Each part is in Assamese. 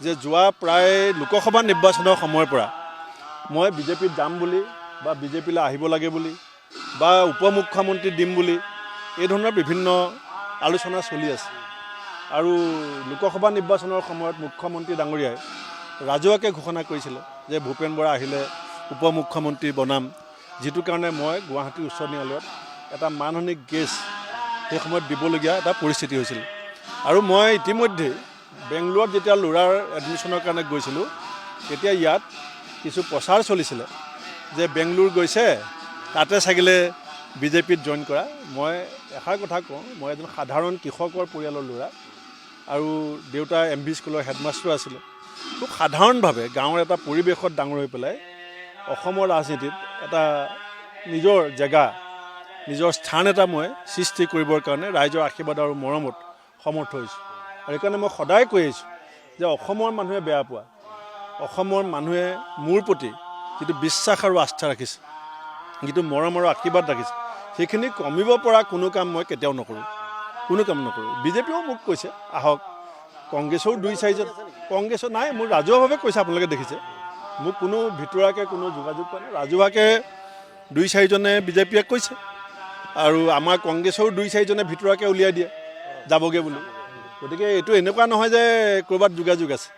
যে যোৱা প্ৰায় লোকসভা নিৰ্বাচনৰ সময়ৰ পৰা মই বিজেপিত যাম বুলি বা বিজেপিলৈ আহিব লাগে বুলি বা উপমুখ্যমন্ত্ৰী দিম বুলি এই ধৰণৰ বিভিন্ন আলোচনা চলি আছে আৰু লোকসভা নিৰ্বাচনৰ সময়ত মুখ্যমন্ত্ৰী ডাঙৰীয়াই ৰাজহুৱাকৈ ঘোষণা কৰিছিলে যে ভূপেন বৰা আহিলে উপমুখ্যমন্ত্ৰী বনাম, যিটো কাৰণে মই গুৱাহাটী উচ্চ ন্যায়ালয়ত এটা মানহানি কেছ সেই সময়ত দিবলগীয়া এটা পৰিস্থিতি হৈছিল। আৰু মই ইতিমধ্যে বেংগলোৰত যেতিয়া ল'ৰাৰ এডমিশ্যনৰ কাৰণে গৈছিলোঁ তেতিয়া ইয়াত কিছু প্ৰচাৰ চলিছিলে যে বেংগলোৰ গৈছে তাতে চাগিলে বিজেপিত জইন কৰা। মই এষাৰ কথা কওঁ, মই এজন সাধাৰণ কৃষকৰ পৰিয়ালৰ ল'ৰা আৰু দেউতা MV স্কুলৰ হেডমাষ্টাৰ আছিলে। খুব সাধাৰণভাৱে গাঁৱৰ এটা পৰিৱেশত ডাঙৰ হৈ পেলাই অসমৰ ৰাজনীতিত এটা নিজৰ জেগা নিজৰ স্থান এটা মই সৃষ্টি কৰিবৰ কাৰণে ৰাইজৰ আশীৰ্বাদ আৰু মৰমত সমৰ্থ হৈছোঁ। আৰু সেইকাৰণে মই সদায় কৈ আহিছোঁ যে অসমৰ মানুহে বেয়া পোৱা, অসমৰ মানুহে মোৰ প্ৰতি যিটো বিশ্বাস আৰু আস্থা ৰাখিছে, যিটো মৰম আৰু আশীৰ্বাদ ৰাখিছে, সেইখিনি কমিব পৰা কোনো কাম মই কেতিয়াও নকৰোঁ, কোনো কাম নকৰোঁ। বিজেপিয়েও মোক কৈছে আহক, কংগ্ৰেছৰো 2-4জন, কংগ্ৰেছৰ নাই, মোৰ ৰাজহুৱাভাৱে কৈছে, আপোনালোকে দেখিছে, মোক কোনো ভিতৰুৱাকৈ কোনো যোগাযোগ কৰা নাই। ৰাজহুৱাকৈ 2-4জনে বিজেপিয়ে কৈছে আৰু আমাৰ কংগ্ৰেছৰো 2-4জনে ভিতৰুৱাকৈ উলিয়াই দিয়ে যাবগৈ বুলি। গতিকে এইটো এনেকুৱা নহয় যে ক'ৰবাত যোগাযোগ আছে,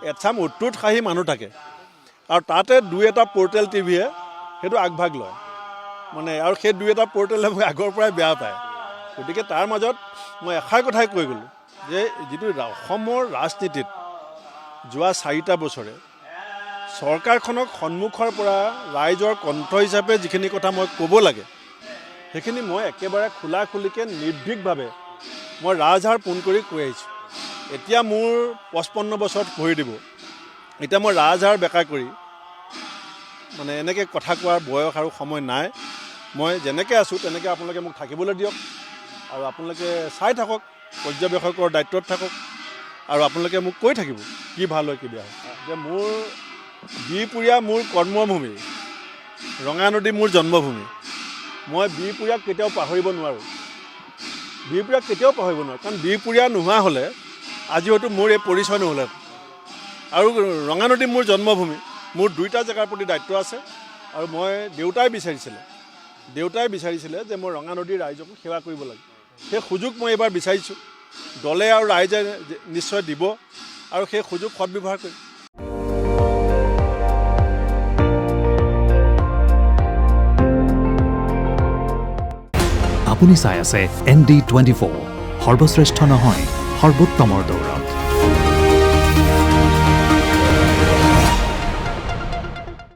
এচাম অত্যুৎসাহী মানুহ থাকে আৰু তাতে 2-এটা পৰ্টেল টিভিয়ে সেইটো আগভাগ লয় মানে, আৰু সেই 2-এটা পৰ্টেলে মোক আগৰ পৰাই বেয়া পায়। গতিকে তাৰ মাজত মই এষাৰ কথাই কৈ গ'লোঁ যে যিটো অসমৰ ৰাজনীতিত যোৱা 4টা বছৰে চৰকাৰখনক সন্মুখৰ পৰা ৰাইজৰ কণ্ঠ হিচাপে যিখিনি কথা মই ক'ব লাগে সেইখিনি মই একেবাৰে খোলাখুলিকৈ নিৰ্ভীকভাৱে মই ৰাজহাড় পোন কৰি কৈ আহিছোঁ। এতিয়া মোৰ 55 বছৰত ভৰি দিব, এতিয়া মই ৰাজহাড় বেকা কৰি মানে এনেকৈ কথা কোৱাৰ বয়স আৰু সময় নাই। মই যেনেকৈ আছোঁ তেনেকৈ আপোনালোকে মোক থাকিবলৈ দিয়ক আৰু আপোনালোকে চাই থাকক, পৰ্যবেক্ষকৰ দায়িত্বত থাকক আৰু আপোনালোকে মোক কৈ থাকিব কি ভাল হয় কি বেয়া হয়। যে মোৰ বিহপুৰীয়া মোৰ কৰ্মভূমি, ৰঙানদী মোৰ জন্মভূমি। মই বিহপুৰীয়াক কেতিয়াও পাহৰিব নোৱাৰোঁ, বিহপুৰীয়াক কেতিয়াও পাহৰিব নোৱাৰোঁ, কাৰণ বিহপুৰীয়া নোহোৱা হ'লে আজি হয়তো মোৰ এই পৰিচয় নহ'লে। আৰু ৰঙানদী মোৰ জন্মভূমি, মোৰ 2টা জেগাৰ প্ৰতি দায়িত্ব আছে আৰু মই দেউতাই বিচাৰিছিলে যে মই ৰঙানদীৰ ৰাইজক সেৱা কৰিব লাগে। সেই সুযোগ মই এইবাৰ বিচাৰিছোঁ, দলে আৰু ৰাইজে নিশ্চয় দিব আৰু সেই সুযোগ সদব্যৱহাৰ কৰিম। আপুনি চাই আছে ND24, সৰ্বশ্ৰেষ্ঠ নহয় সৰ্বোত্তমৰ দৌৰ।